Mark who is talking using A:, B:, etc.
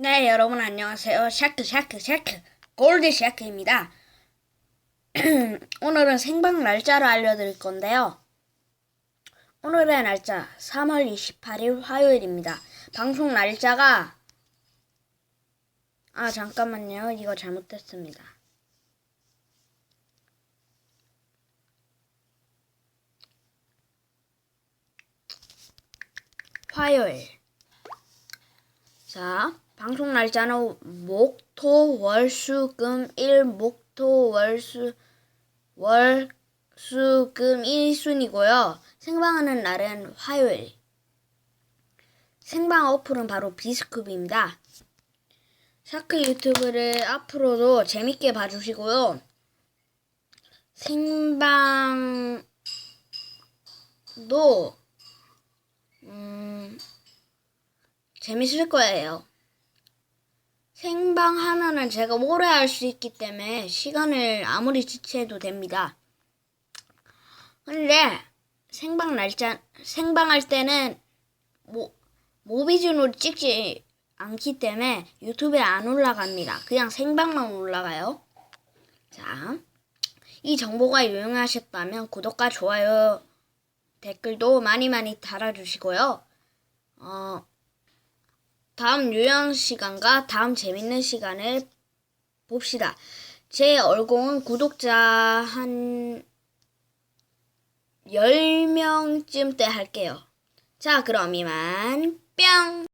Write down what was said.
A: 네, 여러분 안녕하세요. 샤크 골드 샤크입니다. 오늘은 생방 날짜를 알려드릴 건데요. 오늘의 날짜 3월 28일 화요일입니다. 방송 날짜가 잠깐만요. 이거 잘못됐습니다. 화요일. 자, 방송 날짜는 목, 토, 월, 수, 금, 일, 목, 토, 월, 수, 금, 일 순이고요. 생방하는 날은 화요일. 생방 어플은 바로 비스쿱입니다. 샤크 유튜브를 앞으로도 재밌게 봐주시고요. 생방도 재밌을 거예요. 생방 하면은 제가 오래 할 수 있기 때문에 시간을 아무리 지체해도 됩니다. 근데 생방할 때는 모비준으로 찍지 않기 때문에 유튜브에 안 올라갑니다. 그냥 생방만 올라가요. 자, 이 정보가 유용하셨다면 구독과 좋아요, 댓글도 많이 달아주시고요. 다음 유형 시간과 다음 재밌는 시간을 봅시다. 제 얼공은 구독자 한 10명쯤 때 할게요. 자, 그럼 이만 뿅!